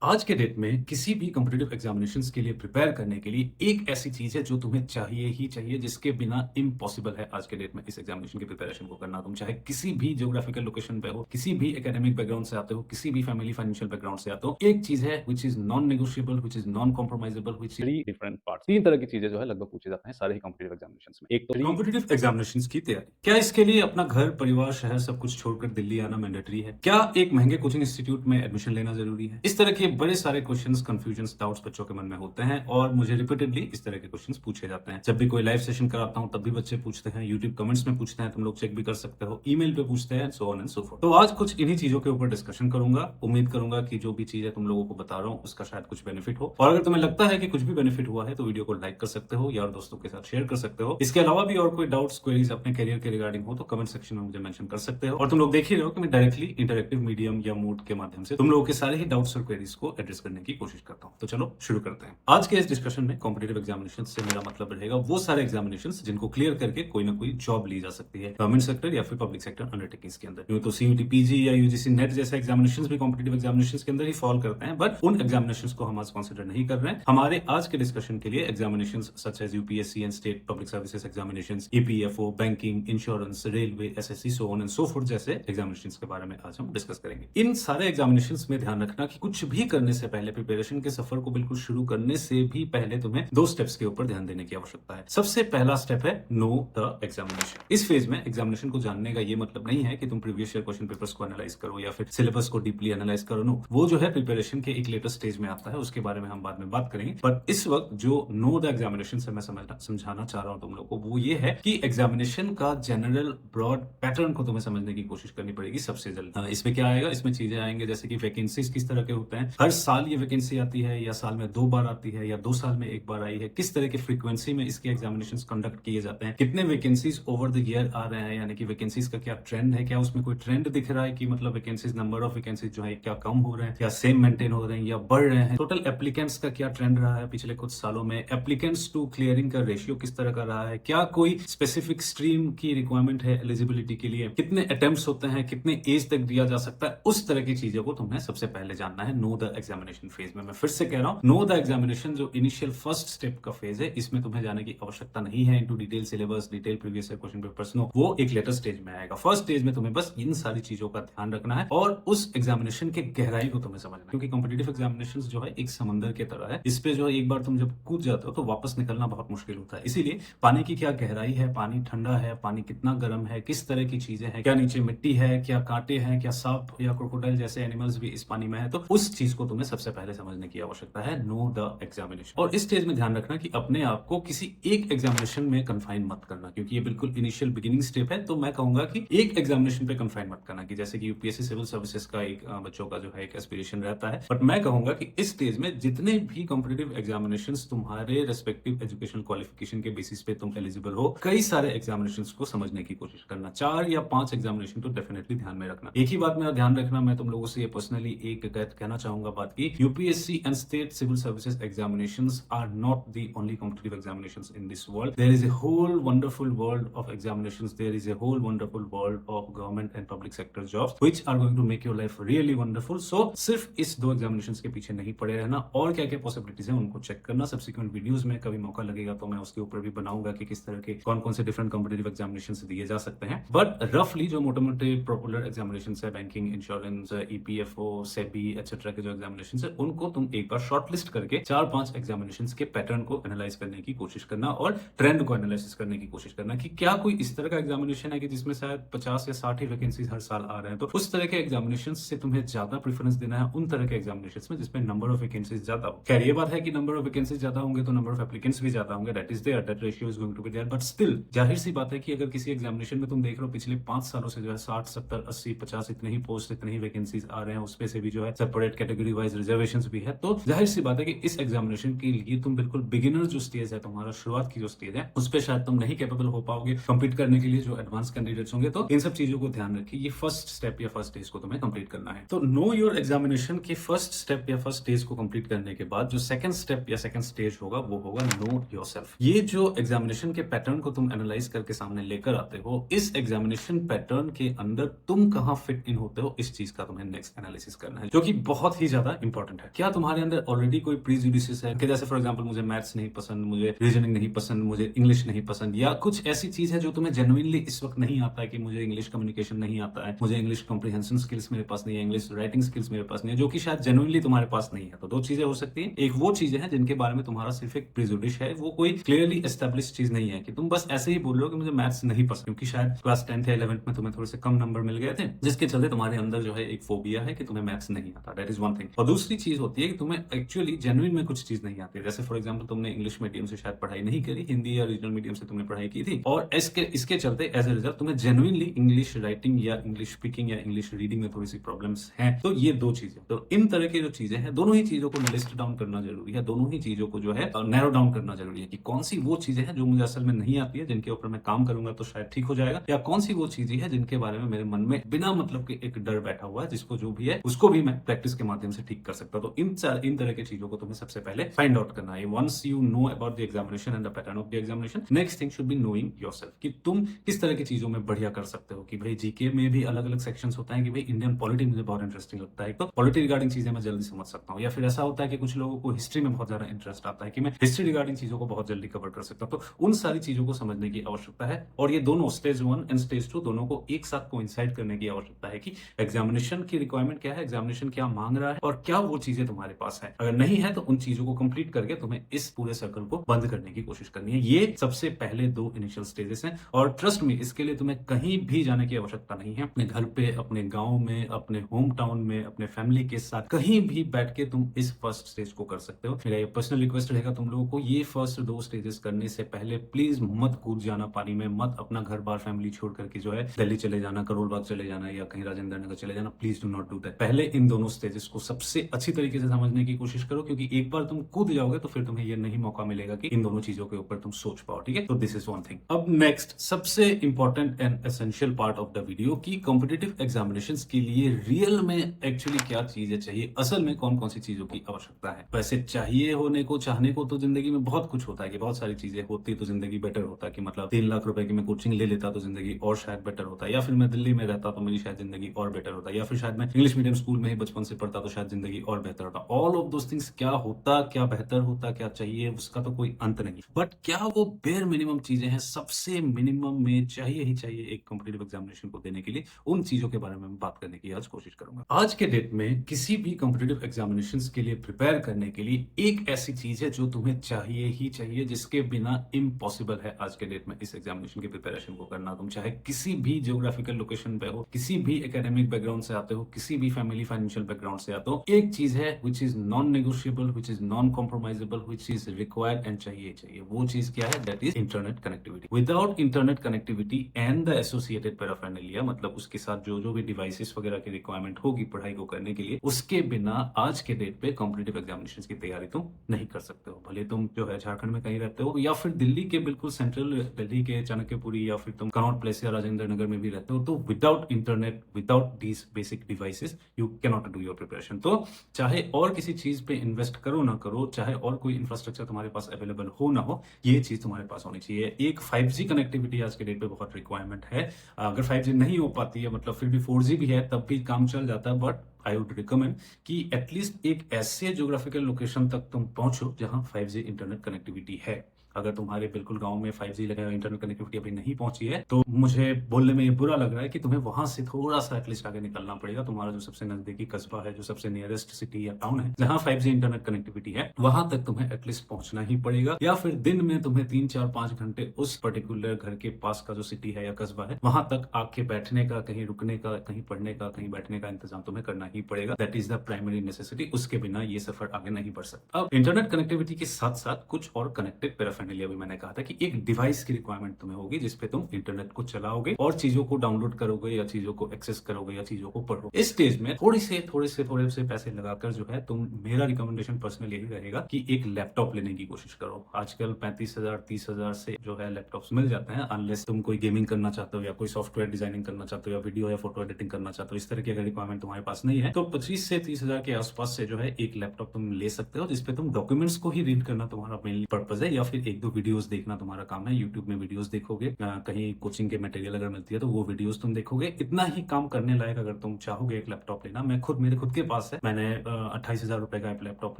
आज के डेट में किसी भी कॉम्पिटिटिव एग्जामिनेशंस के लिए प्रिपेयर करने के लिए एक ऐसी चीज है जो तुम्हें चाहिए ही चाहिए, जिसके बिना इम्पॉसिबल है आज के डेट में इस एग्जामिनेशन की प्रिपरेशन को करना। तुम चाहे किसी भी ज्योग्राफिकल लोकेशन पे हो, किसी भी एकेडमिक बैकग्राउंड से आते हो, किसी भी फैमिली फाइनेंशियल बैकग्राउंड से आते हो, एक चीज है which is non negotiable, which is non compromisable, which three different parts, तीन तरह की चीजें जो है लगभग पूछे जाते हैं सारे ही कॉम्पिटिटिव एग्जामिनेशंस में। एक तो थ्री कॉम्पिटिटिव एग्जामिनेशंस की तैयारी। क्या इसके लिए अपना घर, परिवार, शहर सब कुछ छोड़कर दिल्ली आना मैंडेटरी है? क्या एक महंगे कोचिंग इंस्टीट्यूट में एडमिशन लेना जरूरी है? इस तरह के बड़े सारे क्वेश्चंस, कंफ्यूजन्स, डाउट्स बच्चों के मन में होते हैं और मुझे रिपीटेडली इस तरह के क्वेश्चंस पूछे जाते हैं। जब भी कोई लाइव सेशन कराता हूं तब भी बच्चे पूछते हैं, यूट्यूब कमेंट्स में पूछते हैं, तुम लोग चेक भी कर सकते हो, ईमेल पे पूछते हैं, सो ऑन एंड सो फोर्थ। तो आज कुछ इन्हीं चीजों के ऊपर डिस्कशन करूंगा। उम्मीद करूंगा कि जो भी चीजें तुम लोगों को बता रहा हूं उसका शायद कुछ बेनिफिट हो, और अगर तुम्हें लगता है कि कुछ भी बेनिफिट हुआ है तो वीडियो को लाइक कर सकते हो, यार दोस्तों के साथ शेयर कर सकते हो। इसके अलावा भी और कोई डाउट्स, क्वेरीज अपने करियर के रिगार्डिंग हो तो कमेंट सेक्शन में मुझे मेंशन कर सकते हो। और तुम लोग देख ही रहे हो कि मैं डायरेक्टली इंटरेक्टिव मीडियम या मूड के माध्यम से तुम लोगों के सारे ही डाउट्स और क्वेरीज को एड्रेस करने की कोशिश करता हूं। तो चलो शुरू करते हैं। आज के इस डिस्कशन में कॉम्पिटिटिव एग्जामिनेशन से मेरा मतलब रहेगा वो सारे एग्जामिनेशन जिनको क्लियर करके कोई ना कोई जॉब ली जा सकती है, गवर्नमेंट सेक्टर या फिर पब्लिक सेक्टर अंडरटेकिंग्स के अंदर। यूं तो सीयूटी, पीजी या यूजीसी नेट जैसे एग्जामिनेशन भी कॉम्पिटिटिव एग्जामिनेशन के अंदर ही फॉल करते हैं, बट उन एग्जामिनेशन को हम आज कंसिडर नहीं कर रहे हैं। हमारे आज के डिस्कशन के लिए examination such as UPSC and state public services examinations, EPFO, banking, insurance, railway, SSC, so on and so forth जैसे एग्जामिनेशंस के बारे में आज हम डिस्कस करेंगे। इन सारे एग्जामिनेशंस में ध्यान रखना कि कुछ भी करने से पहले, प्रिपरेशन के सफर को बिल्कुल शुरू करने से भी पहले तुम्हें दो स्टेप्स के ऊपर ध्यान देने की आवश्यकता है। सबसे पहला स्टेप है नो द एग्जामिनेशन। इस फेज में एग्जामिनेशन को जानने का ये मतलब नहीं है कि तुम प्रीवियस ईयर क्वेश्चन पेपर्स को एनालाइज करो या फिर सिलेबस को डीपली एनालाइज करो। नो, वो जो है प्रिपरेशन के एक लेटेस्ट स्टेज में आता है, उसके बारे में हम बाद में बात करेंगे। पर इस वक्त जो नो द एग्जामिनेशन से मैं समझाना चाह रहा हूं तुम लोग को, वो ये है कि एग्जामिनेशन का जनरल ब्रॉड पैटर्न को तुम्हें समझने की कोशिश करनी पड़ेगी सबसे जल्द। इसमें क्या आएगा? इसमें चीजें आएंगे जैसे कि वैकेंसीज किस तरह के होते हैं, हर साल ये वैकेंसी आती है या साल में 2 बार आती है या 2 साल में 1 बार आई है, किस तरह की फ्रीक्वेंसी में इसके एग्जामिनेशंस कंडक्ट किए जाते हैं, कितने वैकेंसीज ओवर द ईयर आ रहे हैं, यानी कि वैकेंसीज का क्या ट्रेंड है, क्या उसमें कोई ट्रेंड दिख रहा है कि मतलब वैकेंसीज, नंबर ऑफ वैकेंसीज जो है क्या कम हो रहे हैं या सेम मेंटेन हो रहे हैं या बढ़ रहे हैं, टोटल एप्लीकेंट्स का क्या ट्रेंड रहा है पिछले कुछ सालों में, एप्लीकेंट्स टू क्लियरिंग का रेशियो किस तरह का रहा है, क्या कोई स्पेसिफिक स्ट्रीम की रिक्वायरमेंट है एलिजिबिलिटी के लिए, कितने अटेम्प्ट्स होते हैं, कितने एज तक दिया जा सकता है, उस तरह की चीजों को तुम्हें सबसे पहले जानना है नो द एग्जामिनेशन फेज में। मैं फिर से कह रहा हूं, नो द एग्जामिनेशन जो इनिशियल फर्स्ट स्टेप का फेज है, इसमें तुम्हें जाने की आवश्यकता नहीं है into detail syllabus, detail previous year question papers. No, वो एक लेटर स्टेज में आएगा। फर्स्ट स्टेज में तुम्हें बस इन सारी चीजों का ध्यान रखना है और उस एग्जामिनेशन के गहराई को तुम्हें समझना है, क्योंकि कॉम्पिटिटिव एग्जामिनेशन जो है एक समंदर की तरह है। इस पे जो है एक बार तुम जब कूद जाते हो तो वापस निकलना बहुत मुश्किल होता है। इसीलिए पानी की क्या गहराई है, पानी ठंडा है, पानी कितना गर्म है, किस तरह की चीजें हैं, क्या नीचे मिट्टी है, क्या कांटे हैं, क्या सांप या क्रोकोडाइल जैसे एनिमल्स भी इस पानी में है, तो उस चीज को तुम्हें सबसे पहले समझने की आवश्यकता है। No the examination. और इस स्टेज में ध्यान रखना कि अपने आप को किसी एक एग्जामिनेशन में कन्फाइन मत करना, क्योंकि ये बिल्कुल इनिशियल बिगिनिंग स्टेप है। तो मैं कहूंगा कि एक एग्जामिनेशन पे कन्फाइन मत करना, कि जैसे कि यूपीएससी सिविल सर्विसेज का एक बच्चों का जो है एक एस्पिरेशन रहता है। बट मैं कहूंगा कि इस स्टेज में जितने भी कॉम्पिटिटिव एग्जामिनेशन तुम्हारे रेस्पेक्टिव एजुकेशन क्वालिफिकेशन के बेसिस पे तुम एलिजिबल हो, कई सारे एग्जामिनेशन को समझने की कोशिश करना। 4 या 5 एग्जामिनेशन तो डेफिनेटली ध्यान में रखना। एक ही बात मेरा ध्यान रखना, मैं तुम लोगों से ये पर्सनली एक कहना चाहूंगा बात की, UPSC and state civil services examinations are not the only competitive examinations in this world. There is a whole wonderful world of examinations, there is a whole wonderful world of government and public sector jobs which are going to make your life really wonderful. So सिर्फ इस 2 examinations के पीछे नहीं पड़े रहना, और क्या क्या पॉसिबिलिटीज है उनको चेक करना। सब्सिक्वेंट वीडियोस में कभी मौका लगेगा तो मैं उसके ऊपर भी बनाऊंगा कि किस तरह के कौन कौन से डिफरेंट कॉम्पिटिटिव एग्जामिनेशंस दिए जा सकते हैं। बट रफली जो मोटे मोटे पॉपुलर एग्जामिनेशंस है, banking, insurance, EPFO, SEBI etcetera के जो एग्जामिनेशंस है, उनको तुम एक बार शॉर्टलिस्ट करके 4-5 एग्जामिनेशंस के पैटर्न को एनालाइज करने की कोशिश करना और ट्रेंड को एनालिसिस करने की कोशिश करना कि क्या कोई इस तरह का एग्जामिनेशन है कि जिसमें शायद 50 या 60 ही वैकेंसीज हर साल आ रहे हैं, तो उस तरह के एग्जामिनेशन से तुम्हें ज्यादा प्रेफरेंस देना है उन तरह के एग्जामिनेशन में जिसमें नंबर ऑफ वैकेंसीज ज्यादा हो। खैर ये बात है कि नंबर ऑफ वैकेंसीज ज्यादा होंगे तो नंबर ऑफ एप्लीकेंट्स भी ज्यादा होंगे, that is there, that ratio is going to be there. But still जाहिर सी बात है कि अगर किसी एग्जामिनेशन में तुम देख रहे हो पिछले 5 सालों से जो है 60, 70, 80, 50 इतने ही पोस्ट, इतने ही वैकेंसीज आ रहे हैं, उसपे से भी जो है सेपरेट कैटेगरी वाइज रिजर्वेशंस भी है, तो जाहिर सी बात है कि इस एग्जामिनेशन के लिए तुम बिल्कुल बिगिनर जो स्टेज है, तुम्हारा शुरुआत की जो स्टेज है, उस पे शायद तुम नहीं कैपेबल हो पाओगे कंप्लीट करने के लिए जो एडवांस कैंडिडेट्स होंगे। तो इन सब चीजों को ध्यान रखिए, ये फर्स्ट स्टेप या फर्स्ट स्टेज को तुम्हें कंप्लीट करना है। तो नो योर एग्जामिनेशन के फर्स्ट स्टेप या फर्स्ट स्टेज को कंप्लीट करने के बाद जो सेकंड स्टेप या सेकंड स्टेज होगा वो होगा नो योरसेल्फ। ये जो एग्जामिनेशन के पैटर्न को तुम एनालाइज करके सामने लेकर आते हो, इस एग्जामिनेशन पैटर्न के अंदर तुम कहां फिट इन होते हो, इस चीज का तुम्हें नेक्स्ट एनालिसिस करना है, जो कि बहुत ही ज्यादा इंपॉर्टेंट है। क्या तुम्हारे अंदर ऑलरेडी कोई प्रीजुडिसेस है कि जैसे फॉर एग्जांपल मुझे मैथ्स नहीं पसंद, मुझे रीजनिंग नहीं पसंद, मुझे इंग्लिश नहीं पसंद, या कुछ ऐसी चीज है जो तुम्हें जेन्युइनली इस वक्त नहीं आता है कि मुझे इंग्लिश कम्युनिकेशन नहीं आता है, मुझे इंग्लिश कॉम्प्रिहेंशन स्किल्स मेरे पास नहीं है, इंग्लिश राइटिंग स्किल्स मेरे पास नहीं है, जो कि शायद जेन्युइनली तुम्हारे पास नहीं है। तो दो चीजें हो सकती है। एक वो चीजें हैं जिनके बारे में तुम्हारा सिर्फ एक प्रिजुडिस है, वो कोई क्लियरली एस्टेब्लिश चीज नहीं है कि तुम बस ऐसे ही बोल रहे हो कि मुझे मैथ्स नहीं पसंद क्योंकि शायद क्लास 10th या 11th में तुम्हें थोड़े से कम नंबर मिल गए थे, जिसके चलते तुम्हारे अंदर जो है एक फोबिया है कि तुम्हें मैथ्स नहीं आता। That is one thing. और दूसरी चीज होती है कि तुम्हें एक्चुअली जेन्युइन में कुछ चीज नहीं आती। जैसे फॉर एग्जाम्पल तुमने इंग्लिश मीडियम से शायद पढ़ाई नहीं करी, हिंदी या रीजनल मीडियम से तुमने पढ़ाई की थी, और इसके चलते एज ए रिजल्ट तुम्हें जेन्युइनली इंग्लिश राइटिंग या इंग्लिश स्पीकिंग या इंग्लिश रीडिंग में थोड़ी सी प्रॉब्लम्स हैं। तो ये दो चीजें, तो इन तरह की जो चीजें हैं, दोनों ही चीजों को लिस्ट डाउन करना जरूरी है, दोनों ही चीजों को जो है नैरो डाउन करना जरूरी है कि कौन सी वो चीजें हैं जो मुझे असल में नहीं आती है, जिनके ऊपर मैं काम करूंगा तो शायद ठीक हो जाएगा, या कौन सी वो चीजें हैं जिनके बारे में मेरे मन में बिना मतलब के एक डर बैठा हुआ है, जिसको जो भी है उसको भी मैं प्रैक्टिस के माध्यम से ठीक कर सकता हूं। तो इन तरह की चीजों को तुम्हें सबसे पहले फाइंड आउट करना है। Once you know about the examination and the pattern of the examination, next thing should be knowing yourself कि तुम किस तरह की चीजों में बढ़िया कर सकते हो। कि भाई जीके में भी अलग अलग सेक्शंस होता है कि भाई इंडियन पॉलिटी मुझे बहुत इंटरेस्टिंग लगता है, तो पॉलिटी रिगार्डिंग चीजें मैं जल्दी समझ सकता हूँ, या फिर ऐसा होता है कि कुछ लोगों को हिस्ट्री में बहुत ज्यादा इंटरेस्ट आता है कि मैं हिस्ट्री रिगार्डिंग चीजों को बहुत जल्दी कवर कर सकता हूँ। तो उन सारी चीजों को समझने की आवश्यकता है, और ये दोनों स्टेज 1 एंड स्टेज 2 दोनों को एक साथ कोइंसाइड करने की आवश्यकता है कि एग्जामिनेशन की रिक्वायरमेंट क्या है, एग्जामिनेशन क्या मांग रहा है, और क्या वो चीजें तुम्हारे पास है। अगर नहीं है तो उन चीजों को कंप्लीट करके तुम्हें इस पूरे सर्कल को बंद करने की कोशिश करनी है। ये सबसे पहले दो इनिशियल स्टेजेस हैं, और ट्रस्ट में इसके लिए तुम्हें कहीं भी जाने की आवश्यकता नहीं है। अपने घर पे, अपने गांव में, अपने होम टाउन में, अपने फैमिली के साथ कहीं भी बैठ के तुम इस फर्स्ट स्टेज को कर सकते हो। मेरा ये पर्सनल रिक्वेस्ट रहेगा तुम लोगों को, ये फर्स्ट दो स्टेजेस करने से पहले प्लीज मत कूद जाना पानी में, मत अपना घर बार फैमिली छोड़ करके जो है दिल्ली चले जाना, करोल बाग चले जाना, या कहीं राजेंद्र नगर चले जाना। Please do not do that. पहले इन दोनों स्टेजेस को सबसे अच्छी तरीके से समझने की कोशिश करो, क्योंकि एक बार तुम कूद जाओगे तो फिर तुम्हें ये नहीं मौका मिलेगा कि इन दोनों चीजों के ऊपर तुम सोच पाओ। ठीक है, तो दिस इज वन थिंग। अब नेक्स्ट सबसे important and essential part of the video की कॉम्पिटिटिव एग्जामिनेशंस के लिए रियल में एक्चुअली क्या चीजें चाहिए, असल में कौन कौन सी चीजों की आवश्यकता है। वैसे चाहिए होने को, चाहने को तो जिंदगी में बहुत कुछ होता है कि बहुत सारी चीजें होती तो जिंदगी बेटर होता, कि मतलब 3 लाख रुपए की मैं कोचिंग ले लेता तो जिंदगी और शायद बेटर होता, या फिर मैं दिल्ली में रहता तो मेरी शायद जिंदगी और बेटर होता, या फिर शायद मैं इंग्लिश मीडियम स्कूल में ही बचपन से पढ़ता तो शायद जिंदगी और बेहतर होता। ऑल ऑफ दोस थिंग्स क्या होता, क्या बेहतर होता, क्या चाहिए, उसका तो कोई अंत नहीं। बट क्या वो बेयर मिनिमम चीजें हैं, सबसे मिनिमम में चाहिए ही चाहिए एक कॉम्पिटिटिव एग्जामिनेशन को देने के लिए, उन चीजों के बारे में मैं बात करने की आज कोशिश करूंगा। आज के डेट में किसी भी कॉम्पिटिटिव एग्जामिनेशंस के लिए प्रिपेयर करने के लिए एक ऐसी चीज है जो तुम्हें चाहिए ही चाहिए, जिसके बिना इम्पॉसिबल है आज के डेट में इस एग्जामिनेशन की प्रिपरेशन को करना। तुम चाहे किसी भी जियोग्राफिकल लोकेशन पे हो, किसी भी एकेडमिक बैकग्राउंड से आते हो, किसी भी फैमिली फाइनेंशियल बैकग्राउंड से आते हो, एक चीज है which is non negotiable, which is non compromisable, which is required and चाहिए चाहिए। वो चीज क्या है? That is internet connectivity. Without internet connectivity and the associated paraphernalia, मतलब उसके साथ जो जो भी डिवाइसेस वगैरह की रिक्वायरमेंट होगी पढ़ाई को करने के लिए, उसके बिना आज के डेट पे कॉम्पिटिटिव एग्जामिनेशंस की तैयारी तुम नहीं कर सकते हो। भले तुम जो है झारखंड में कहीं रहते हो, या फिर दिल्ली के बिल्कुल सेंट्रल दिल्ली के चाणक्यपुरी, या फिर तुम कनॉट प्लेस या राजेंद्र नगर में भी रहते हो, तो without internet, without these basic devices you cannot do your preparation. तो चाहे और किसी चीज पे इन्वेस्ट करो ना करो, चाहे और कोई इंफ्रास्ट्रक्चर तुम्हारे पास अवेलेबल हो ना हो, ये चीज तुम्हारे पास होनी चाहिए। एक 5G कनेक्टिविटी आज के डेट पे बहुत रिक्वायरमेंट है। अगर 5G नहीं हो पाती है, मतलब फिर भी 4G भी है, तब भी काम चल जाता है, बट आई वुड रिकमेंड कि एटलीस्ट एक ऐसे ज्योग्राफिकल लोकेशन तक तुम पहुंचो जहां 5G इंटरनेट कनेक्टिविटी है। अगर तुम्हारे बिल्कुल गांव में 5G लगा, इंटरनेट कनेक्टिविटी अभी नहीं पहुंची है, तो मुझे बोलने में ये बुरा लग रहा है कि तुम्हें वहां से थोड़ा सा एटलीस्ट आगे निकलना पड़ेगा। तुम्हारा जो सबसे नजदीकी कस्बा है, जो सबसे नियरेस्ट सिटी या टाउन है जहां 5G इंटरनेट कनेक्टिविटी है, वहां तक तुम्हें एटलीस्ट पहुंचना ही पड़ेगा। या फिर दिन में तुम्हें 3, 4, 5 घंटे उस पर्टिकुलर घर के पास का जो सिटी है या कस्बा है, वहां तक आके बैठने का, कहीं रुकने का, कहीं पढ़ने का, कहीं बैठने का इंतजाम तुम्हें करना ही पड़ेगा। That is the primary necessity. उसके बिना ये सफर आगे नहीं बढ़ सकता। अब इंटरनेट कनेक्टिविटी के साथ साथ कुछ और कनेक्टेड पैराफर्नालिया भी मैंने कहा था कि एक डिवाइस की रिक्वायरमेंट तुम्हें होगी जिसपे तुम इंटरनेट को चलाओगे और चीजों को डाउनलोड करोगे, या चीजों को एक्सेस करोगे, या चीजों को पढ़ोगे। इस स्टेज में थोड़े से पैसे लगाकर जो है, तुम, मेरा रिकमेंडेशन पर्सनल यही रहेगा कि एक लैपटॉप लेने की कोशिश करो। आजकल 35,000 30,000 से जो है लैपटॉप्स मिल जाते हैं, अनलेस तुम कोई गेमिंग करना चाहते हो, या कोई सॉफ्टवेयर डिजाइनिंग करना चाहते हो, या वीडियो या फोटो एडिटिंग करना चाहते हो। इस तरह की अगर रिक्वायरमेंट तुम्हारे पास नहीं है, तो 25 से 30,000 के आसपास से जो है एक लैपटॉप तुम ले सकते हो, जिसपे तुम डॉक्यूमेंट्स को ही रीड करना तुम्हारा मेन पर्पज है, या फिर एक एक दो वीडियोस देखना तुम्हारा काम है, यूट्यूब में वीडियोस देखोगे, कहीं कोचिंग के मटेरियल अगर मिलती है तो वो वीडियोस तुम देखोगे। इतना ही काम करने लायक अगर तुम चाहोगे एक लैपटॉप लेना, मेरे खुद के पास है, मैंने 28,000 रुपए का एक लैपटॉप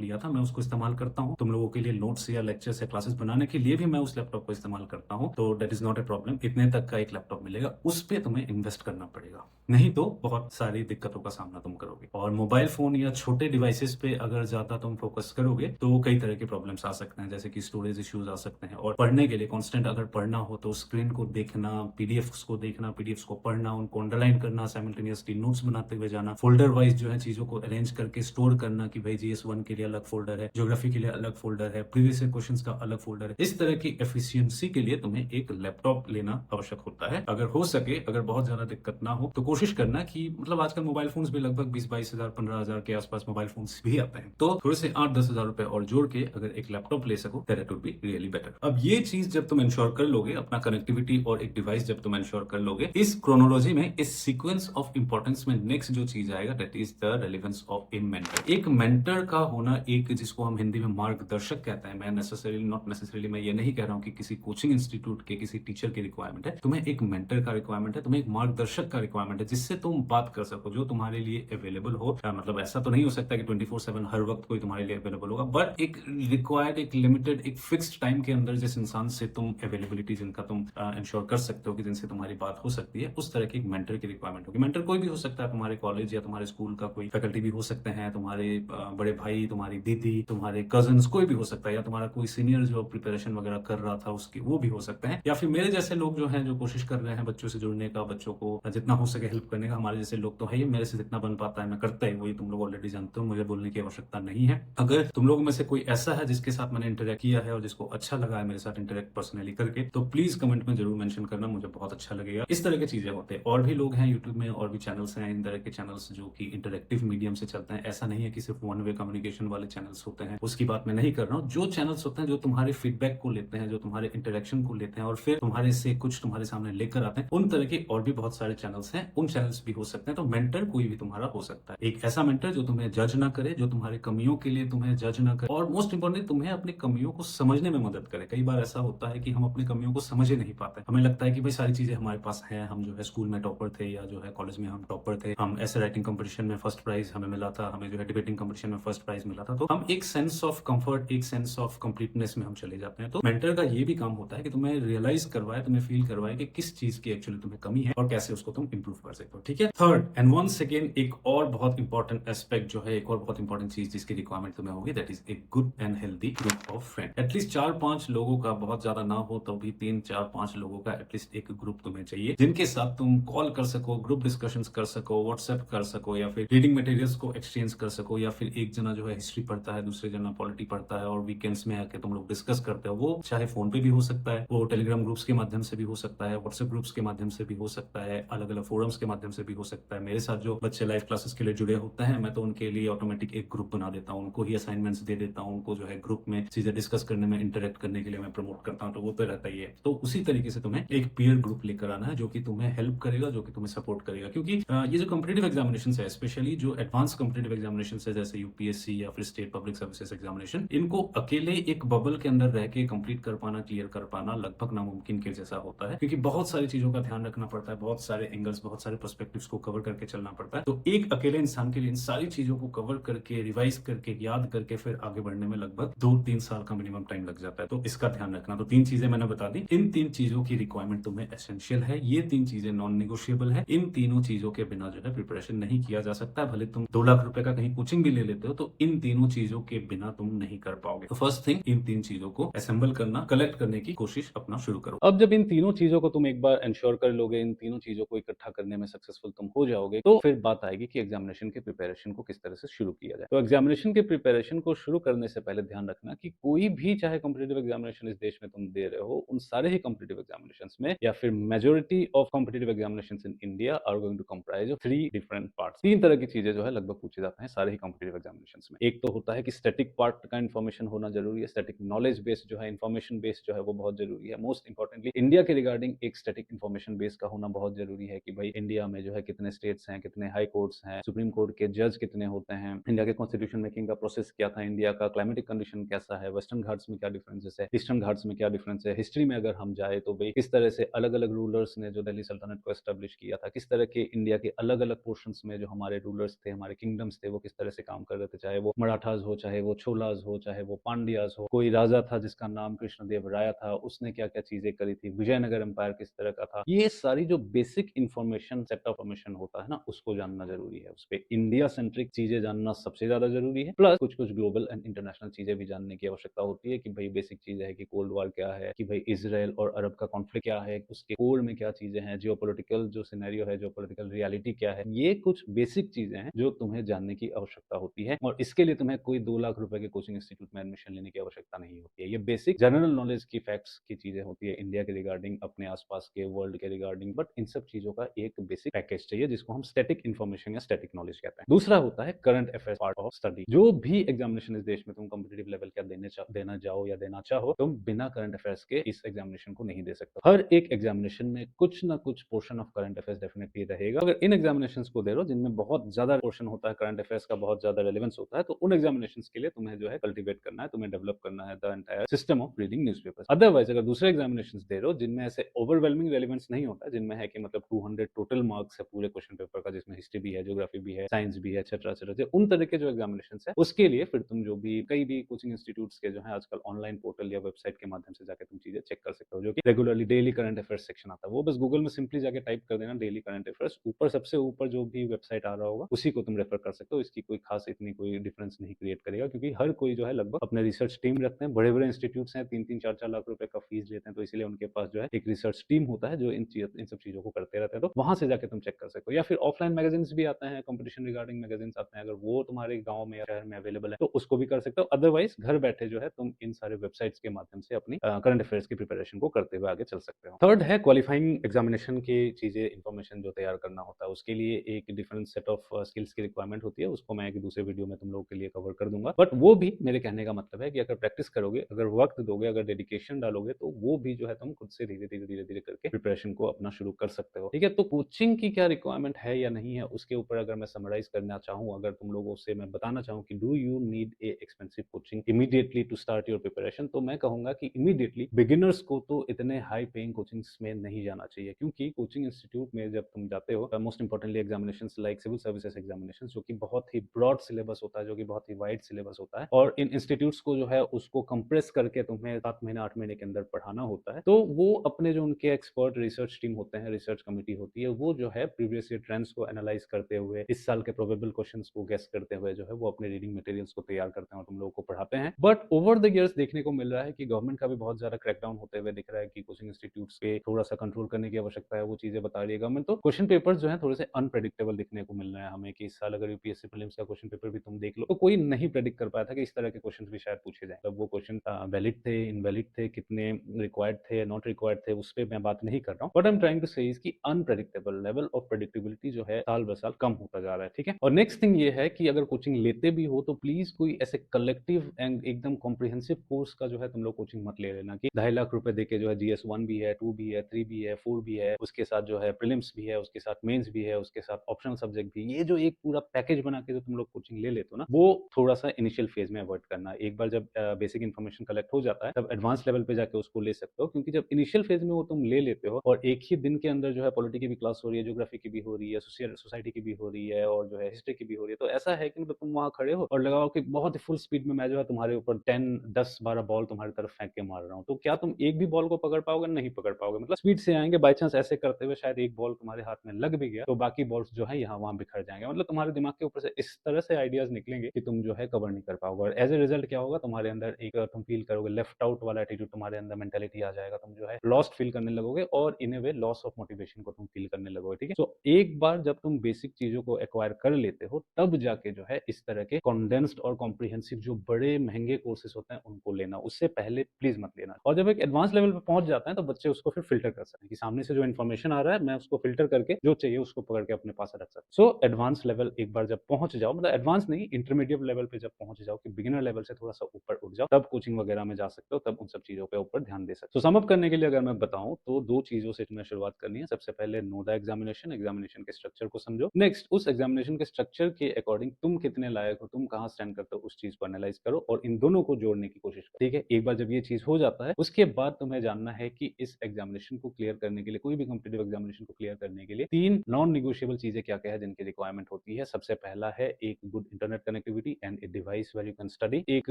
लिया था, मैं उसको इस्तेमाल करता हूँ। तुम लोगों के लिए नोट्स या लेक्चर्स या क्लासेस बनाने के लिए भी मैं उस लैपटॉप को इस्तेमाल करता हूँ, तो that is not a problem. इतने तक का एक लैपटॉप मिलेगा, उस पे तुम्हें इन्वेस्ट करना पड़ेगा, नहीं तो बहुत सारी दिक्कतों का सामना तुम करोगे। और मोबाइल फोन या छोटे डिवाइसेस पे अगर ज्यादा तुम फोकस करोगे तो कई तरह के प्रॉब्लम्स आ सकते हैं, जैसे कि स्टोरेज इश्यूज आ सकते हैं। और पढ़ने के लिए कांस्टेंट अगर पढ़ना हो तो स्क्रीन को देखना, पीडीएफ्स को देखना, पीडीएफ्स को पढ़ना, उनको अंडरलाइन करना, साइमल्टेनियसली नोट्स बनाते हुए जाना, फोल्डर वाइज जो है चीजों को अरेंज करके स्टोर करना कि भाई जीएस1 के लिए अलग फोल्डर है, ज्योग्राफी के लिए अलग फोल्डर है, प्रीवियस क्वेश्चन का अलग फोल्डर है। इस तरह की एफिशिएंसी के लिए तुम्हें एक लैपटॉप लेना आवश्यक होता है। अगर हो सके, अगर बहुत ज्यादा दिक्कत ना हो तो कोशिश करना कि मतलब आजकल मोबाइल फोन्स भी लगभग 20-22 हजार 15,000 के आसपास मोबाइल फोन्स भी आते हैं, तो थोड़े से 8-10 हजार रुपए और जोड़ के अगर एक लैपटॉप ले सको that would be really better. अब ये चीज जब तुम इंश्योर कर लोगे, अपना कनेक्टिविटी और एक डिवाइस जब तुम इंश्योर कर लोगे, इस क्रोनोलॉजी में, इस सीक्वेंस ऑफ इंपॉर्टेंस में नेक्स्ट जो चीज आएगा that is the relevance of A mentor. एक मेंटर का होना, एक जिसको हम हिंदी में मार्गदर्शक कहते हैं, मैं नॉट नेसेसरीली मैं ये नहीं कह रहा हूँ कि किसी कोचिंग इंस्टीट्यूट के किसी टीचर की रिक्वायरमेंट है, तुम्हें एक मेंटर का रिक्वायरमेंट है, तुम्हें एक मार्गदर्शक का रिक्वायरमेंट है, जिससे तुम बात कर सको, जो तुम्हारे लिए अवेलेबल हो। मतलब ऐसा तो नहीं हो सकता कि 24/7 हर वक्त कोई तुम्हारे लिए अवेलेबल होगा, बट एक रिक्वायर्ड, एक लिमिटेड, एक फिक्स्ड टाइम के अंदर जिस इंसान से तुम अवेलेबिलिटी जिनका तुम इंश्योर कर सकते हो कि जिनसे तुम्हारी बात हो सकती है, उस तरह की एक मेंटर की रिक्वायरमेंट होगी। मेंटर कोई भी हो सकता है, तुम्हारे कॉलेज या तुम्हारे स्कूल का कोई फैकल्टी भी हो सकते हैं, तुम्हारे बड़े भाई, तुम्हारी दीदी, तुम्हारे कजन्स, कोई भी हो सकता है, या तुम्हारा कोई सीनियर जो प्रिपरेशन वगैरह कर रहा था उसकी, वो भी हो सकते हैं, या फिर मेरे जैसे लोग जो हैं, जो कोशिश कर रहे हैं बच्चों से जुड़ने का, बच्चों को जितना हो सके हेल्प करने का। हमारे जैसे लोग तो है ही, मेरे से जितना बन पाता है मैं करता ही, वही तुम लोग ऑलरेडी जानते हो, मुझे बोलने की आवश्यकता नहीं है। अगर तुम लोगों में से कोई ऐसा है जिसके साथ मैंने इंटरेक्ट किया है और जिसको अच्छा लगा है मेरे साथ इंटरेक्ट पर्सनली करके, तो प्लीज कमेंट में जरूर मेंशन करना, मुझे बहुत अच्छा लगेगा। इस तरह की चीजें होते हैं। और भी लोग हैं यूट्यूब में, और भी चैनल्स हैं, इन तरह के चैनल्स जो कि इंटरेक्टिव मीडियम से चलते हैं। ऐसा नहीं है कि सिर्फ वन वे कम्युनिकेशन वाले चैनल्स होते हैं, उसकी बात मैं नहीं कर रहा हूँ। जो चैनल्स होते हैं जो तुम्हारे फीडबैक को लेते हैं, जो तुम्हारे इंटरेक्शन को लेते हैं और फिर तुम्हारे से कुछ तुम्हारे सामने लेकर आते हैं, उन तरह के और भी बहुत सारे चैनल्स हैं, उन चैनल्स भी हो सकते हैं। तो मेंटर कोई भी तुम्हारा हो सकता है, एक ऐसा मेंटर जो तुम्हें जज ना करे, जो तुम्हारे कमियों के लिए तुम्हें जज ना करे, और मोस्ट इंपोर्टेंटली तुम्हें अपनी कमियों को समझने में मदद करे। कई बार ऐसा होता है कि हम अपनी कमियों को समझ ही नहीं पाते, हमें लगता है कि भाई सारी चीजें हमारे पास हैं, हम जो है स्कूल में टॉपर थे, या जो है कॉलेज में हम टॉपर थे, हम ऐसे राइटिंग कंपटीशन में फर्स्ट प्राइज हमें मिला था, हमें जो है डिबेटिंग कंपटीशन में फर्स्ट प्राइज मिला था, तो हम एक सेंस ऑफ कंफर्ट, एक सेंस ऑफ कंप्लीटनेस में हम चले जाते हैं। तो मेंटर का ये भी काम होता है कि तुम्हें रियलाइज करवाए, तुम्हें फील करवाए कि किस चीज की एक्चुअली तुम्हें कमी है और कैसे उसको तुम इंप्रूव कर सकते हो। ठीक है। थर्ड एंड वंस अगेन, एक और बहुत इंपॉर्टेंट एस्पेक्ट जो है, एक और बहुत इंपॉर्टेंट चीज जिसकी रिक्वायरमेंट तुम्हें होगी, that is a good and healthy group of friend. At least 4-5 लोगों का, बहुत ज्यादा ना हो तो भी 3-4-5 लोगों का एटलीस्ट एक ग्रुप तुम्हें चाहिए, जिनके साथ तुम कॉल कर सको, ग्रुप डिस्कशन कर सको, व्हाट्सएप कर सको, या फिर रीडिंग मटेरियल्स को एक्सचेंज कर सको, या फिर एक जना जो है हिस्ट्री पढ़ता है, दूसरे जना पॉलिटी पढ़ता है, और वीकेंड्स में आके तुम लोग डिस्कस करते हो। वो चाहे फोन पे भी हो सकता है, वो टेलीग्राम ग्रुप्स के माध्यम से भी हो सकता है, व्हाट्सएप ग्रुप्स के माध्यम से भी हो सकता है, अलग अलग फोरम्स के माध्यम से भी हो सकता है। मेरे साथ जो बच्चे लाइव क्लासेस के लिए जुड़े होते हैं, मैं तो उनके लिए ऑटोमेटिक एक ग्रुप बना देता हूँ, उनको ही असाइनमेंट्स दे देता हूँ, उनको जो है ग्रुप में चीजें डिस्कस करने में, इंटरेक्ट करने के लिए मैं प्रमोट करता हूँ, तो वो तो रहता ही है। तो उसी तरीके से तुम्हें एक पीयर ग्रुप लेकर आना है, जो कि तुम्हें हेल्प करेगा, जो कि तुम्हें सपोर्ट करेगा। क्योंकि ये जो कॉम्पिटिटिव एग्जामिनेशन है, स्पेशली जो एडवांस कॉम्पिटिटिव एग्जामिनेशन है, जैसे यूपीएससी या फिर स्टेट पब्लिक सर्विसेज एग्जामिनेशन, इनको अकेले एक बबल के अंदर रह के कंप्लीट कर पाना, क्लियर कर पाना लगभग नामुमकिन के जैसा होता है, क्योंकि बहुत सारी चीजों का ध्यान रखना पड़ता है, बहुत सारे एंगल्स, बहुत सारे पर्सपेक्टिव्स को कवर करके चलना पड़ता है। तो एक अकेले इंसान के लिए इन सारी चीजों को कवर करके, रिवाइज करके, याद करके फिर आगे बढ़ने में लगभग 2-3 साल का मिनिमम टाइम लग जाता है। तो इसका ध्यान रखना। तो 3 चीजें मैंने बता दी, इन 3 चीजों की रिक्वायरमेंट तुम्हें एसेंशियल है, ये 3 चीजें नॉन नेगोशिएबल है। इन तीनों चीजों के बिना जो है प्रिपरेशन नहीं किया जा सकता। भले तुम 2 लाख रुपए का कहीं कोचिंग भी ले लेते हो, तो इन तीनों चीजों के बिना तुम नहीं कर पाओगे। तो फर्स्ट थिंग, इन 3 चीजों को असेंबल करना, कलेक्ट करने की कोशिश अपना शुरू करो। अब जब इन तीनों चीजों को तुम एक बार इंश्योर कर लोगे, इन तीनों चीजों को इकट्ठा करने में सक्सेसफुल तुम हो जाओगे, तो फिर बात आएगी कि एग्जामिनेशन के प्रिपरेशन को किस तरह से शुरू किया जाए। तो एग्जामिनेशन के प्रिपरेशन को शुरू करने से पहले ध्यान रखना कि कोई भी चाहे कॉम्पिटिटिव एग्जामिनेशन इस देश में तुम दे रहे हो, उन सारे ही कॉम्पिटिटिव एग्जामिनेशंस में, या फिर majority of competitive examinations in India are going to comprise of 3 different parts. 3 तरह की चीजें जो है लगभग पूछे जाते हैं सारे ही कॉम्पिटिटिव एग्जामिनेशंस में। एक तो होता है कि स्टैटिक पार्ट का इन्फॉर्मेशन होना जरूरी है, स्टैटिक नॉलेज बेस्ड जो है, इन्फॉर्मेशन बेस्ड जो है वो बहुत जरूरी है। मोस्ट इंपॉर्टेंटली इंडिया के रिगार्डिंग एक स्टैटिक इन्फॉर्मेशन बेस का होना बहुत जरूरी है कि भाई इंडिया में जो है कितने स्टेट्स हैं, कितने हाई कोर्ट्स हैं, सुप्रीम कोर्ट के जज कितने होते हैं, इंडिया के कॉन्स्टिट्यूशन मेकिंग का प्रोसेस क्या था, इंडिया का क्लाइमेटिक कंडीशन कैसा है, वेस्टर्न घाट्स में क्या डिफरेंस डिफरेंसेस है, ईस्टर्न घाट्स में क्या डिफरेंस है, हिस्ट्री में अगर हम जाए तो भाई किस तरह से अलग अलग रूलर्स ने जो दिल्ली सल्तनत को एस्टेब्लिश किया था, किस तरह के इंडिया के अलग अलग पोर्शंस में जो हमारे रूलर्स थे, हमारे किंगडम्स थे, वो किस तरह से काम कर रहे थे, चाहे वो मराठास हो, चाहे वो छोलास हो, चाहे वो पांड्यास हो, कोई राजा था जिसका नाम कृष्णदेव राय था, उसने क्या क्या चीजें करी थी, विजयनगर एम्पायर किस तरह का था, ये सारी जो basic information set of information होता है ना, उसको जानना जरूरी है। उस पर इंडिया सेंट्रिक चीजें जानना सबसे ज्यादा जरूरी है, प्लस कुछ कुछ ग्लोबल एंड इंटरनेशनल चीजें भी जानने की आवश्यकता होती है कि भाई बेसिक चीजें है कि कोल्ड वॉर क्या है, कि भाई इसराइल और अरब का कॉन्फ्लिक्ट क्या है, उसके कोर में क्या चीजें हैं, जियोपॉलिटिकल जो सिनेरियो है, जियोपॉलिटिकल रियलिटी क्या है, ये कुछ बेसिक चीजें हैं जो तुम्हें जानने की आवश्यकता होती है। और इसके लिए तुम्हें कोई 2 लाख रुपए के कोचिंग इंस्टीट्यूट में एडमिशन लेने की आवश्यकता नहीं होती है। ये बेसिक जनरल नॉलेज की फैक्ट्स की चीजें होती है, इंडिया के रिगार्डिंग, अपने आसपास के वर्ल्ड के रिगार्डिंग, बट इन सब चीजों का एक बेसिक पैकेज चाहिए जिसको हम स्टैटिक इन्फॉर्मेशन या स्टैटिक नॉलेज कहते हैं। दूसरा होता है current affairs part of study. जो भी एग्जामिनेशन इस देश में तुम कॉम्पिटेटिव लेवल का देना जाओ या देना चाहो, तुम बिना करंट अफेयर्स के इस एग्जामिनेशन को नहीं दे सकते। हर एक एग्जामिनेशन में कुछ ना कुछ portion of current affairs definitely रहेगा। अगर इन एग्जामिनेशन को दे रहे हो जिनमें बहुत ज्यादा पोर्शन होता है करंट अफेयर्स का, बहुत ज्यादा रेलेवेंस होता है, तो उन एग्जामिनेशन के लिए तुम्हें जो है कल्टिवेट करना है, तुम्हें डेवलप करना है the entire system of reading newspapers. Otherwise अगर दूसरे एग्जामिनेशन दे रहे हो जिनमें ऐसे ओवरवेलमिंग रेलेवेंस नहीं होता, जिनमें है कि मतलब 200 टोटल मार्क्स है पूरे क्वेश्चन पेपर का, जिसमें हिस्ट्री भी है, ज्योग्राफी भी है, साइंस भी है, एक्सेट्रा एक्सेट्रा, उन तरह के जो एग्जामिनेशन है उसके लिए फिर तुम जो भी कई भी कोचिंग इंस्टीट्यूट्स के जो है आजकल ऑनलाइन पोर्टल या वेबसाइट के माध्यम से जाकर तुम चीजें चेक कर सकते हो, जो कि regularly daily current affairs section आता है। वो बस गूगल में सिंपली जाके टाइप कर देना डेली करंट अफेयर्स, ऊपर सबसे ऊपर जो भी वेबसाइट आ रहा होगा उसी को तुम रेफर कर सकते हो। इसकी कोई खास इतनी कोई डिफरेंस नहीं क्रिएट करेगा, क्योंकि हर कोई जो है लगभग अपने रिसर्च टीम रखते हैं। बड़े बड़े इंस्टीट्यूट्स हैं, 3-3 4-4 लाख रुपए का फीस लेते हैं, तो इसलिए उनके पास जो है एक रिसर्च टीम होता है जो इन सब चीजों को करते रहते हैं। तो वहां से जाके तुम चेक कर सकते हो, या फिर ऑफलाइन मैगजीन भी आते हैं, कंपटीशन रिगार्डिंग मैगजीन आते हैं, अगर वो तुम्हारे गांव में या शहर में अवेलेबल है तो उसको भी कर सकते हो। अदरवाइज घर बैठे जो है तुम इन सारे वेबसाइट्स के माध्यम से अपनी करंट अफेयर्स की प्रिपरेशन को करते हुए आगे चल सकते हो। थर्ड है क्वालिफाइंग एग्जामिनेशन की चीजें, इंफॉर्मेशन जो तैयार करना होता है, उसके लिए एक डिफरेंट सेट ऑफ स्किल्स की रिक्वायरमेंट होती है। उसको मैं एक दूसरे वीडियो में तुम लोगों के लिए कवर कर दूंगा, बट वो भी मेरे कहने का मतलब है कि अगर प्रैक्टिस करोगे, अगर वक्त दोगे, अगर डेडिकेशन डालोगे, तो वो भी जो है तुम खुद से धीरे धीरे धीरे धीरे करके प्रिपरेशन को अपना शुरू कर सकते हो। ठीक है, तो कोचिंग की क्या रिक्वायरमेंट है या नहीं है, उसके ऊपर अगर मैं समराइज करना चाहूँ, अगर तुम लोगों से मैं बताना चाहूँ कि do you need a expensive coaching immediately to start your preparation, तो मैं कहूंगा कि इमीडिएटली बिगिनर्स को तो इतने हाई पेइंग कोचिंग्स में नहीं जाना चाहिए, क्योंकि कोचिंग इंस्टीट्यूट में जब तुम जाते हो, most importantly examinations like civil services examinations, जो कि बहुत ही ब्रॉड सिलेबस होता है, जो कि बहुत ही वाइड सिलेबस होता है, और इन इंस्टीट्यूट्स को जो है उसको कंप्रेस करके तुम्हें 7 महीने 8 महीने के अंदर पढ़ाना होता है। तो वो अपने जो उनके एक्सपर्ट रिसर्च टीम होते हैं, रिसर्च कमिटी होती है, वो जो है प्रीवियस ईयर ट्रेंड्स को एनालाइज करते हुए, इस साल के प्रोबेबल क्वेश्चंस को गेस करते हुए जो है वो अपने रीडिंग मटेरियल्स को तैयार करते हैं और तुम लोगों को पढ़ाते हैं। बट ओवर द ईयर्स देखने को मिल रहा है कि गवर्नमेंट का भी बहुत ज्यादा क्रैकडाउन होते हुए दिख रहा है कि कोचिंग इंस्टीट्यूट्स पे थोड़ा सा कंट्रोल करने की आवश्यकता है, वो चीजें बता रही है गवर्नमेंट। तो क्वेश्चन पेपर्स जो है थोड़े से अनप्रेडिक्टेबल दिखने को मिल रहे हैं हमें, कि इस साल अगर यूपीएससी प्रीलिम्स का क्वेश्चन पेपर भी तुम देख लो तो कोई नहीं प्रेडिक्ट कर पाया था कि इस तरह के क्वेश्चन भी शायद पूछे जाए। तब वो क्वेश्चन वैलिड थे, इनवैलिड थे, कितने रिक्वायर्ड थे, नॉट रिक्वायर्ड थे, उस पर मैं बात नहीं कर रहा हूँ। But I am trying to say इसकी अनप्रेडिक्टेबल लेवल ऑफ प्रेडिक्टेबिलिटी जो है साल ब साल कम होता जा रहा है। ठीक है, और नेक्स्ट थिंग ये है कि अगर कोचिंग लेते भी हो तो प्लीज कोई ऐसे कलेक्टिव एंड एकदम कॉम्प्रिहेंसिव कोर्स का जो है तुम लोग कोचिंग मत ले लेना कि 2.5 लाख रुपए देके जो है GS1 भी है, 2 भी है, 3 भी है, 4 भी है, उसके साथ जो है प्रीलिम्स भी है, उसके साथ मेंस भी है, उसके साथ ऑप्शनल सब्जेक्ट भी, ये जो एक पूरा पैकेज बना के जो तुम लोग कोचिंग ले लेते हो ना, वो थोड़ा सा इनिशियल फेज में अवॉइड करना। एक बार जब बेसिक इन्फॉर्मेशन कलेक्ट हो जाता है तब एडवांस लेवल पे जाके उसको ले सकते हो, क्योंकि जब इनिशियल फेज में वो तुम ले लेते हो और एक ही दिन के अंदर जो है पॉलिटी की भी क्लास हो रही है, ज्योग्राफी की भी हो रही है, सोसाइटी की भी हो रही है, और जो है हिस्ट्री की भी हो रही है, तो ऐसा है कि मतलब तुम वहां खड़े हो और लगाओ कि बहुत ही फुल स्पीड में मैं जो है तुम्हारे ऊपर 10 10 12 बॉल तुम्हारी तरफ फेंक के मार रहा हूँ, तो क्या तुम एक भी बॉल को पकड़ पाओगे? नहीं पकड़ पाओगे। मतलब स्पीड से आएंगे, बाई चांस ऐसे करते हुए शायद एक बॉल तुम्हारे हाथ में लग भी गया तो बाकी बॉल्स जो है यहाँ वहां बिखर जाएंगे। मतलब तुम्हारे दिमाग के ऊपर से इस तरह से आइडियाज निकलेंगे कि तुम जो है कवर नहीं कर पाओगे, और एज ए रिजल्ट क्या होगा, तुम्हारे अंदर एक तुम फील करोगे लेफ्ट आउट वाला एटीट्यूड, तुम्हारे अंदर मेंटेलिटी आ जाएगा, तुम जो है लॉस्ट फील करने लगोगे और इन ए वे लॉस ऑफ मोटिवेशन को तुम फील करने लगोगे। ठीक है, तो एक बार जब तुम बेसिक चीजों को एक्वायर कर लेते हो तब जाके जो है इस तरह के कॉन्डेंस्ड और कॉम्प्रिहेंसिव जो बड़े महंगे कोर्सेज होते हैं उनको लेना, उससे पहले प्लीज मत लेना। और जब एक एडवांस लेवल पे पहुंच जाता है तो बच्चे उसको फिर फिल्टर कर सकते हैं कि सामने से जो इन्फॉर्मेशन आ रहा है मैं उसको फिल्टर करके जो चाहिए उसको पकड़ के अपने पास रख सकता हूं। सो एडवांस लेवल एक बार जब पहुंच जाओ, मतलब एडवांस नहीं, इंटरमीडिएट लेवल पे जब पहुंच जाओ कि बिगिनर लेवल से थोड़ा सा ऊपर उठ जाओ, तब कोचिंग वगैरह में जा सकते हो, तब उन सब चीजों पे ऊपर ध्यान दे सकते हो। सम अप करने के लिए अगर मैं बताऊं तो 2 चीजों से तुम्हें शुरुआत करनी है। सबसे पहले नो द एग्जामिनेशन, एग्जामिनेशन के स्ट्रक्चर को समझो। नेक्स्ट, उस एग्जामिनेशन के स्ट्रक्चर के अकॉर्डिंग तुम कितने लायक हो, तुम कहां स्टैंड करते हो, उस चीज को एनालाइज करो और इन दोनों को जोड़ने की कोशिश करो। ठीक है? एक बार जब ये चीज़ हो जाता है, उसके बाद तुम्हें जानना है कि इस एग्ज़ामिनेशन को क्लियर करने के लिए, कोई भी कॉम्पिटिटिव एग्ज़ामिनेशन को क्लियर करने के लिए 3 नॉन नेगोशिएबल चीज़ें क्या-क्या है जिनकी रिक्वायरमेंट होती है। सबसे पहला है एक good internet connectivity and a device where you can study. एक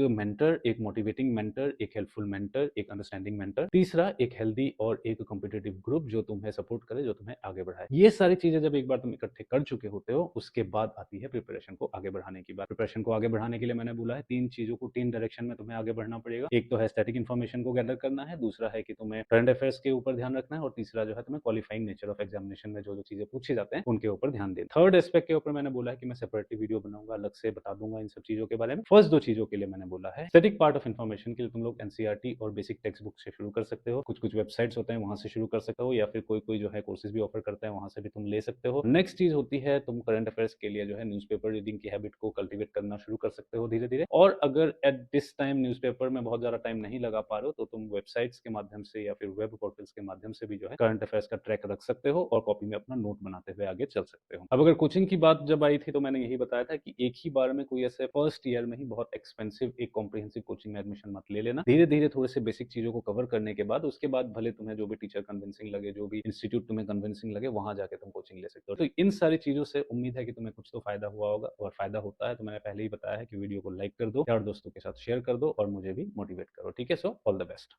मेंटर, एक मोटिवेटिंग मेंटर, एक हेल्पफुल मेंटर, एक अंडरस्टैंडिंग मेंटर। तीसरा एक हेल्दी और एक कॉम्पिटिटिव ग्रुप जो तुम्हें सपोर्ट करे, जो तुम्हें आगे बढ़ाए। ये सारी चीज़ें जब एक बार तुम इकट्ठे कर चुके होते हो, उसके बाद आती है प्रिपरेशन को आगे बढ़ाने की बात। प्रिपरेशन को आगे बढ़ाने के लिए मैंने बोला है 3 चीज़ों को 3 डायरेक्शन में तुम्हें आगे बढ़ना पड़ेगा। एक तो है स्टैटिक इन्फॉर्मेशन को गैदर करना है, दूसरा है कि तुम्हें करंट अफेयर्स के ऊपर ध्यान रखना है और तीसरा जो है तुम्हें क्वालिफाइंग नेचर ऑफ एग्जामिनेशन में जो-जो चीज़ें पूछे जाते हैं, उनके ऊपर ध्यान देना। थर्ड एस्पेक्ट के ऊपर मैंने बोला है कि मैं सेपरेटली वीडियो बनाऊँगा, अलग से बता दूँगा इन सब चीज़ों के बारे में। फर्स्ट 2 चीज़ों के लिए मैंने बोला है, स्टैटिक पार्ट ऑफ इन्फॉर्मेशन के लिए तुम लोग एनसीईआरटी और बेसिक टेक्स्ट बुक से शुरू कर सकते हो। कुछ-कुछ वेबसाइट्स होते हैं, वहाँ से शुरू कर सकते हो या फिर कोई-कोई जो है कोर्सेज़ भी ऑफर करता है, वहाँ से भी तुम ले सकते हो। नेक्स्ट चीज़ होती है तुम करंट अफेयर्स के लिए जो है न्यूज़पेपर रीडिंग की हैबिट को कल्टीवेट करना शुरू कर सकते हो धीरे-धीरे। और अगर एट दिस टाइम न्यूज़पेपर में बहुत ज़्यादा टाइम नहीं लगा पा रहे हो, तो तुम वेबसाइट्स के माध्यम से या फिर वेब पोर्टल्स के माध्यम से भी जो है करंट अफेयर्स का ट्रैक रख सकते हो और कॉपी में अपना नोट बनाते हुए आगे चल सकते हो। अब अगर कोचिंग की बात जब आई थी तो मैंने यही बताया था कि एक ही बार में कोई ऐसे फर्स्ट ईयर में ही बहुत एक्सपेंसिव एक कॉम्प्रिहेंसिव कोचिंग में एडमिशन मत ले लेना। धीरे-धीरे थोड़े से बेसिक चीज़ों को कवर करने के बाद उसके बाद भले तुम्हें जो भी टीचर कन्विंसिंग लगे, जो भी इंस्टीट्यूट तुम्हें कन्विंसिंग लगे, वहाँ जाके तुम कोचिंग ले सकते हो। तो इन सारी चीज़ों से उम्मीद है कि तुम्हें कुछ तो फ़ायदा हुआ होगा और फ़ायदा होता है तो मैंने पहले ही बताया है कि वीडियो को लाइक कर दो, यार दोस्तों के साथ शेयर कर दो और मुझे भी मोटिवेट करो। ठीक है? So all the best.